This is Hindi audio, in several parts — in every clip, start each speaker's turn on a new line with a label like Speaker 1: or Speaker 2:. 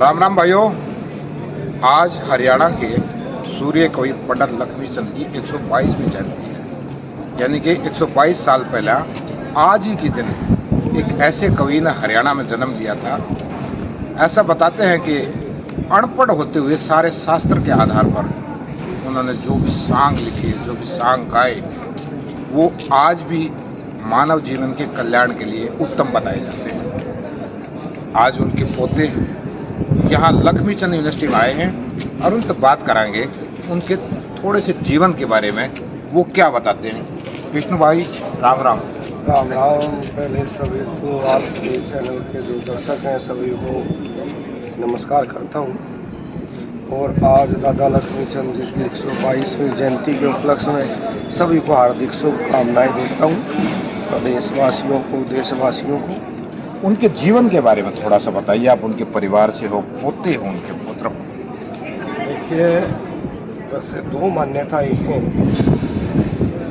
Speaker 1: राम राम भाइयों। आज हरियाणा के सूर्य कवि पंडित लक्ष्मीचंद की 122वीं जयंती है, यानी कि 122 साल पहले आज ही के दिन एक ऐसे कवि ने हरियाणा में जन्म लिया था। ऐसा बताते हैं कि अनपढ़ होते हुए सारे शास्त्र के आधार पर उन्होंने जो भी सांग लिखे, जो भी सांग गाए, वो आज भी मानव जीवन के कल्याण के लिए उत्तम बताए जाते हैं। आज उनके पोते यहाँ लक्ष्मीचंद यूनिवर्सिटी में आए हैं और उनसे बात कराएंगे उनके थोड़े से जीवन के बारे में, वो क्या बताते हैं। विष्णु भाई राम राम।
Speaker 2: राम राम। पहले सभी को, आपके चैनल के जो दर्शक हैं सभी को नमस्कार करता हूँ। और आज दादा लक्ष्मीचंद जी की 122वीं जयंती के उपलक्ष्य में सभी को हार्दिक शुभकामनाएं देता हूँ, प्रदेशवासियों को, देशवासियों को।
Speaker 1: उनके जीवन के बारे में थोड़ा सा बताइए। आप उनके परिवार से हो, पोते हो उनके, पुत्र हो।
Speaker 2: देखिए, वैसे दो मान्यताएं हैं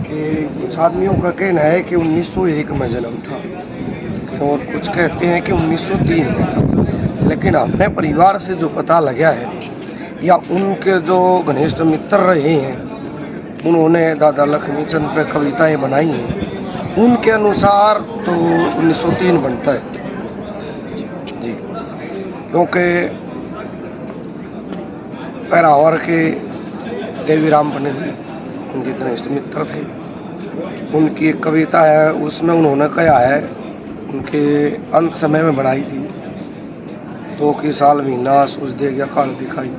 Speaker 2: कि कुछ आदमियों का कहना है कि 1901 में जन्म था और कुछ कहते हैं कि 1903 में था, लेकिन अपने परिवार से जो पता लगा है या उनके जो घनिष्ठ मित्र रहे हैं उन्होंने दादा लक्ष्मीचंद पे कविताएं बनाई हैं, उनके अनुसार तो 1903 बनता है जी, क्योंकि पैरावर के देवीराम पंडित जी उनके घनिष्ठ मित्र थे। उनकी एक कविता है, उसमें उन्होंने कहा है, उनके अंत समय में बनाई थी, तो की साल महीना सूझ दे गया काल दिखाई,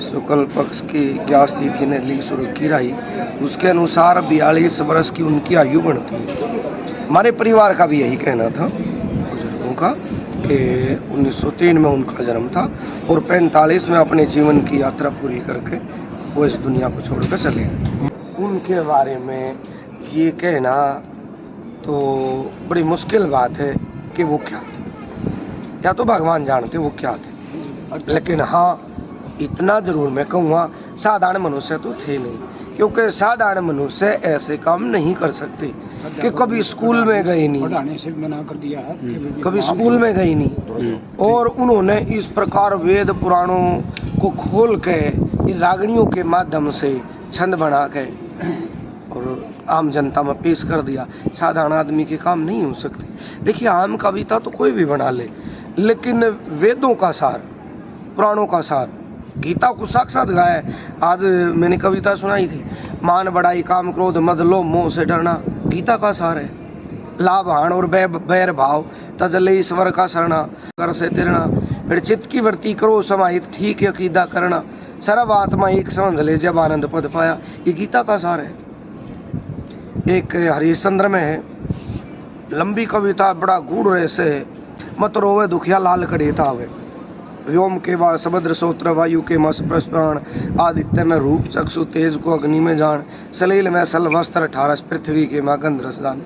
Speaker 2: शुक्ल पक्ष की ग्यास तिथि ने ली सुर्ख की राई। उसके अनुसार 42 वर्ष की उनकी आयु बढ़ती है। हमारे परिवार का भी यही कहना था बुजुर्गों का कि 1903 में उनका जन्म था और 45 में अपने जीवन की यात्रा पूरी करके वो इस दुनिया को छोड़कर चले गए। उनके बारे में ये कहना तो बड़ी मुश्किल बात है कि वो क्या थे, या तो भगवान जानते वो क्या थे, लेकिन हाँ इतना जरूर मैं कहूँगा, साधारण मनुष्य तो थे नहीं, क्योंकि साधारण मनुष्य ऐसे काम नहीं कर सकते कि कभी स्कूल में गए नहीं,
Speaker 3: पढ़ाने से मना कर दिया है,
Speaker 2: कभी स्कूल में गए नहीं, और उन्होंने इस प्रकार वेद पुराणों को खोल के इस रागणियों के माध्यम से छंद बना के और आम जनता में पेश कर दिया। साधारण आदमी के काम नहीं हो सकते। देखिए, आम कविता तो कोई भी बना ले, लेकिन वेदों का सार, पुराणों का सार, गीता को साक्षात गाया। आज मैंने कविता सुनाई थी, मान बढ़ाई काम क्रोध मद लोभ मोह से डरना, गीता का सार है। लाभ हान और बैर भाव तजले ईश्वर का शरणा, कर से तिरना, फिर चित्त की वृत्ति करो समाहित ठीक अकीदा करना, सर्व आत्मा एक समझ ले जब आनंद पद पाया, ये गीता का सार है। एक हरिश्चंद्र में है, लंबी कविता, बड़ा गूढ़ रहस्य है। मत रोवे दुखिया लाल कड़ेता हुए, व्योम के बाद समुद्र सोत्र वायु के मस प्रस्पाण, आदित्य में रूप चक्षु तेज को अग्नि में जान, सलील में सल वस्त्र ठारस पृथ्वी के माँ गंध रसदान,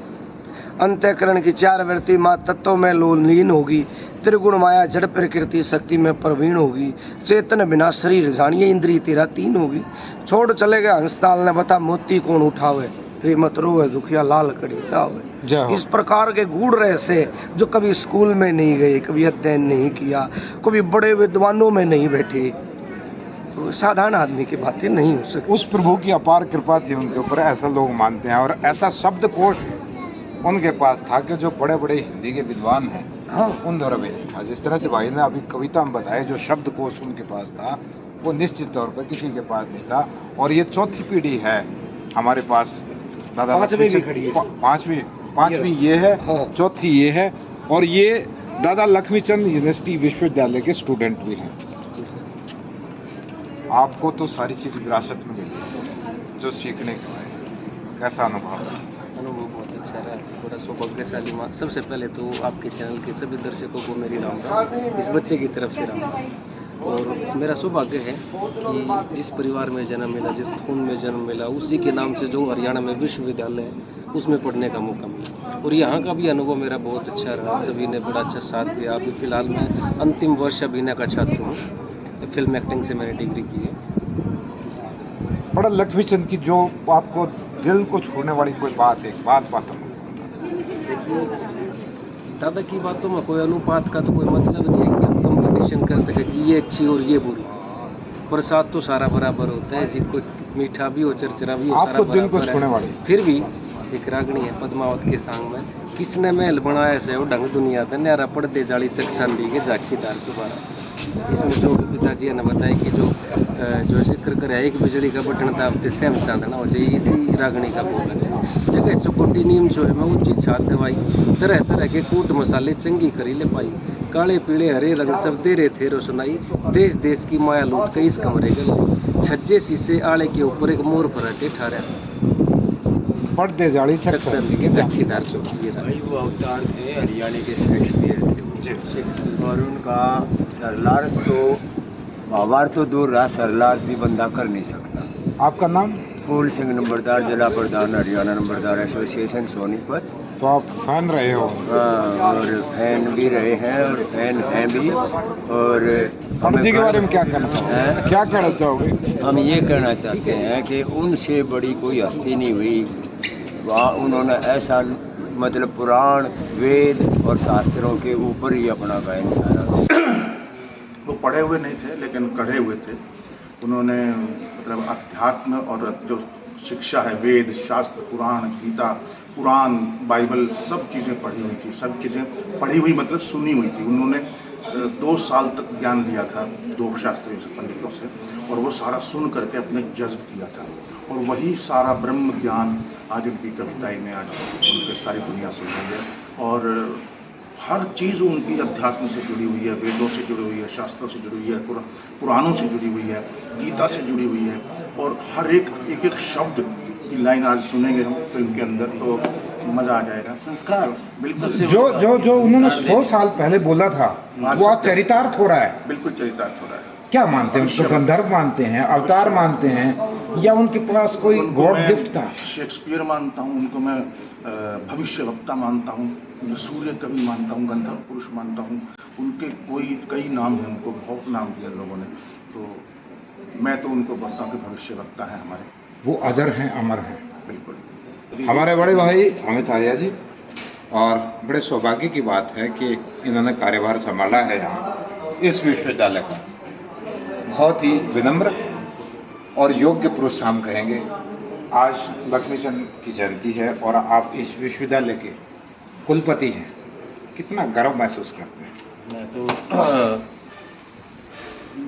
Speaker 2: अंत्यकरण की चार वृत्ति माँ तत्व में लीन होगी, त्रिगुण माया जड़ प्रकृति शक्ति में प्रवीण होगी, चेतन बिना शरीर जानिए इंद्रिय तेरा तीन होगी, छोड़ चले गए हंसताल ने बता मोती कौन उठावे, रे मत रोवे दुखिया लाल कड़ीता हुए। इस प्रकार के गूढ़ रहस्य जो कभी स्कूल में नहीं गए, कभी अध्ययन नहीं किया, कभी बड़े विद्वानों में नहीं बैठे, तो साधारण आदमी की बातें नहीं हो सकती।
Speaker 1: उस प्रभु की अपार कृपा थी उनके ऊपर, ऐसा लोग मानते हैं। और ऐसा शब्दकोश उनके पास था कि जो बड़े बड़े हिंदी के विद्वान हैं, हाँ, उन द्वारा भी नहीं था। जिस तरह से भाई ने अभी कविता में बताया, जो शब्दकोश उनके पास था वो निश्चित तौर पर किसी के पास नहीं था। और ये चौथी पीढ़ी है हमारे पास। दादा पांचवी ये है, हाँ, चौथी ये है, और ये दादा लक्ष्मीचंद यूनिवर्सिटी विश्वविद्यालय के स्टूडेंट भी हैं। आपको तो सारी चीज विरासत में मिली जो सीखने को है, कैसा अनुभव है?
Speaker 4: अनुभव बहुत अच्छा रहा, बड़ा सौभाग्यशाली। सबसे पहले तो आपके चैनल के सभी दर्शकों को मेरी राम राम, इस बच्चे की तरफ से राम। और मेरा सौभाग्य है कि जिस परिवार में जन्म मिला, जिस खून में जन्म मिला, उसी के नाम से जो हरियाणा में विश्वविद्यालय है उसमें पढ़ने का मौका मिला। और यहाँ का भी अनुभव मेरा बहुत अच्छा रहा, सभी ने बड़ा अच्छा साथ दिया। अभी फिलहाल मैं अंतिम वर्ष अभिनय का छात्र हूँ, फिल्म एक्टिंग से मैंने डिग्री की है।
Speaker 1: बड़ा लक्ष्मीचंद की जो आपको दिल को छूने वाली कोई बात है, बातों में
Speaker 4: देखिए, दादा की बातों में कोई अनुपात का तो कोई मतलब नहीं है कि हम कंपटीशन कर सके कि ये अच्छी और ये बुरी। प्रसाद तो सारा बराबर होता है जी, कोई मीठा भी हो चरचरा भी हो,
Speaker 1: आप
Speaker 4: सारा
Speaker 1: तो दिल को
Speaker 4: बराबर
Speaker 1: छूने
Speaker 4: है।
Speaker 1: वाली।
Speaker 4: फिर भी एक रागणी है पद्मावत के सांग में, किसने महल बनाया से वो ढंग दुनिया का न्यारा पड़दे जाली चक चांदी के झाकीदार चुबारा। इसमें जो पिताजी ने बताया कि जो जिक्र करे एक बिजली का बटन दाबते सेम चांदना हो जाए, इसी रागणी का बोल है। जगह चौकोटी नीम जो है मैं ऊंची छात दवाई, तरह तरह के कूट मसाले चंगी करी ले पाई, काले पीले हरे रंग सब दे रहे थे रोशनाई, देश देश की माया लूट के इस कमरे गई, छज्जे शीशे आले के ऊपर एक मोर फराटे ठारा,
Speaker 1: पर्दे जाली
Speaker 4: चक चांदी के झाकीदार चौकी।
Speaker 3: भाई वो अवतार थे हरियाणा के शेक्सपियर थे, शेक्सपियर, और उनका सरलार तो महाभारत तो दूर रहा, सरलार भी बंदा कर नहीं सकता।
Speaker 1: आपका नाम?
Speaker 3: फूल सिंह नंबरदार, जिला प्रधान हरियाणा नंबरदार एसोसिएशन सोनीपत।
Speaker 1: तो आप फैन रहे हो?
Speaker 3: हाँ, और फैन भी रहे हैं और फैन हैं भी। और
Speaker 1: पंडित जी के बारे में क्या कहना चाहोगे?
Speaker 3: हैं?
Speaker 1: क्या कहना चाहोगे?
Speaker 3: हम ये कहना चाहते हैं कि उनसे बड़ी कोई हस्ती नहीं हुई। वहाँ उन्होंने ऐसा मतलब पुराण वेद और शास्त्रों के ऊपर ही अपना गायन सारा।
Speaker 5: वो पढ़े हुए नहीं थे लेकिन कढ़े हुए थे। उन्होंने मतलब अध्यात्म और जो शिक्षा है, वेद शास्त्र, पुराण, गीता, पुराण, बाइबल, सब चीज़ें पढ़ी हुई थी। सब चीज़ें पढ़ी हुई मतलब सुनी हुई थी। उन्होंने 2 साल तक ज्ञान लिया था 2 शास्त्रियों से, पंडितों से, और वो सारा सुन करके अपने जज्ब किया था। और वही सारा ब्रह्म ज्ञान आज उनकी कविताएं में आज उनके सारी दुनिया सुन रही है। और हर चीज़ उनकी अध्यात्म से जुड़ी हुई है, वेदों से जुड़ी हुई है, शास्त्रों से जुड़ी हुई है, पुराणों से जुड़ी हुई है, गीता से जुड़ी हुई है। और हर एक शब्द की लाइन आज सुनेंगे हम फिल्म के अंदर तो मजा आ जाएगा। संस्कार बिल्कुल
Speaker 1: जो उन्होंने 100 साल पहले बोला था वो आज चरितार्थ हो रहा है।
Speaker 5: बिल्कुल चरितार्थ हो रहा है।
Speaker 1: क्या मानते हैं उनको? गंधर्व मानते हैं, अवतार मानते हैं, या उनके पास कोई गॉड गिफ्ट था?
Speaker 5: शेक्सपियर मानता हूँ उनको, मैं भविष्य वक्ता मानता हूँ, सूर्य कवि मानता हूँ, गंधर्व पुरुष मानता हूँ। उनके कई नाम हैं, उनको बहुत नाम दिया लोगों ने, तो मैं तो उनको बोलता हूँ कि भविष्य वक्ता है हमारे।
Speaker 1: वो अजर हैं, अमर हैं।
Speaker 5: बिल्कुल।
Speaker 1: हमारे बड़े भाई अमित आर्या जी, और बड़े सौभाग्य की बात है कि इन्होंने कार्यभार संभाला है यहाँ इस विश्वविद्यालय का। बहुत ही विनम्र और योग्य पुरुष हम कहेंगे। आज लक्ष्मीचंद की जयंती है और आप इस विश्वविद्यालय के कुलपति हैं, कितना गर्व महसूस करते हैं?
Speaker 6: मैं तो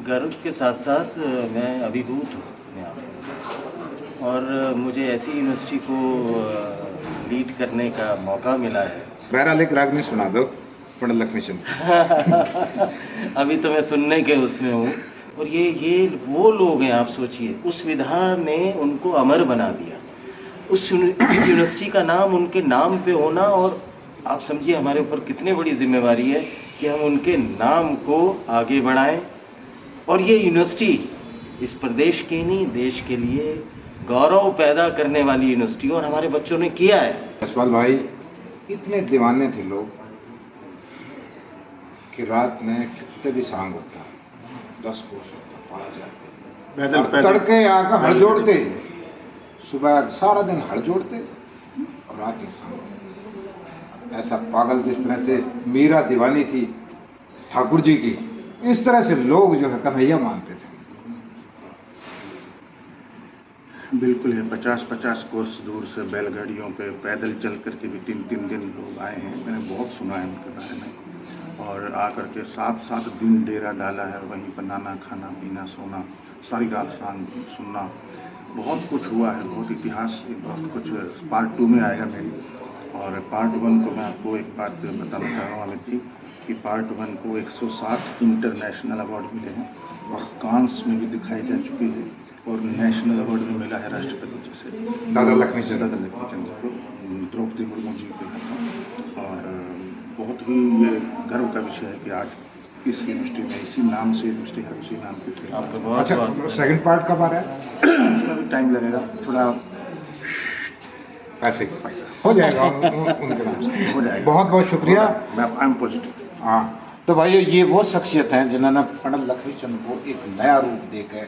Speaker 6: गर्व के साथ साथ मैं अभिभूत हूँ यहाँ पे। और मुझे ऐसी यूनिवर्सिटी को लीड करने का मौका मिला है।
Speaker 1: बहरहाल एक राग नहीं सुना दो पंडित लक्ष्मीचंद।
Speaker 6: अभी तो मैं सुनने के उसमें हूँ। और ये वो लोग हैं, आप सोचिए, उस विधा ने उनको अमर बना दिया। उस यूनिवर्सिटी का नाम उनके नाम पे होना, और आप समझिए हमारे ऊपर कितनी बड़ी जिम्मेवारी है कि हम उनके नाम को आगे बढ़ाएं। और ये यूनिवर्सिटी इस प्रदेश के नहीं, देश के लिए गौरव पैदा करने वाली यूनिवर्सिटी, और हमारे बच्चों ने किया है।
Speaker 1: यशपाल भाई, इतने दीवाने थे लोग कि रात में कितने भी सांग होता है, 10 कोस होता, 5 जाते, और तड़के आकर हड़ जोड़ते, सुबह सारा दिन हड़ जोड़ते और रात में सांग। ऐसा पागल जिस तरह से मीरा दीवानी थी ठाकुर जी की, इस तरह से लोग जो है कन्हैया मानते थे।
Speaker 5: बिल्कुल है। 50-50 कोस दूर से बैलगाड़ियों पे पैदल चल करके भी 3-3 दिन लोग आए हैं। मैंने बहुत सुना है उनके बारे में। और आकर के 7-7 दिन डेरा डाला है, वहीं पर नाना खाना पीना सोना, सारी रात सांग सुनना, बहुत कुछ हुआ है, बहुत इतिहास, बहुत कुछ पार्ट 2 में आएगा मेरी। और पार्ट 1 को मैं आपको एक बात बताना चाह रहा हूँ अमित जी, कि पार्ट 1 को 107 इंटरनेशनल अवार्ड मिले हैं, वह कांस में भी दिखाई जा चुकी है, और नेशनल अवार्ड भी मिला है राष्ट्रपति जी से,
Speaker 1: दादा लक्ष्मीचंद
Speaker 5: को, द्रौपदी मुर्मू जी के हाथों। और बहुत ही ये गर्व का विषय है कि आज इस यूनिवर्सिटी में इसी नाम से यूनिवर्सिटी है, उसी नाम की।
Speaker 6: आपको बहुत
Speaker 1: अच्छा, सेकंड पार्ट कब आ रहा है?
Speaker 5: उसमें भी टाइम लगेगा थोड़ा,
Speaker 1: पैसे हो जाएगा उनके नाम से।
Speaker 5: हो जाएगा।
Speaker 1: बहुत बहुत शुक्रिया।
Speaker 5: मैं आई एम पॉजिटिव।
Speaker 1: हाँ, तो भाइयों, ये वो शख्सियत हैं जिन्होंने पंडित लक्ष्मीचंद को एक नया रूप देकर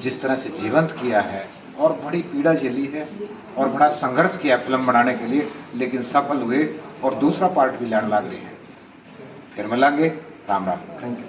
Speaker 1: जिस तरह से जीवंत किया है, और बड़ी पीड़ा झेली है और बड़ा संघर्ष किया फिल्म बनाने के लिए, लेकिन सफल हुए और दूसरा पार्ट भी लाने लग रहे हैं। फिर मिलेंगे। राम राम।
Speaker 5: Thank you.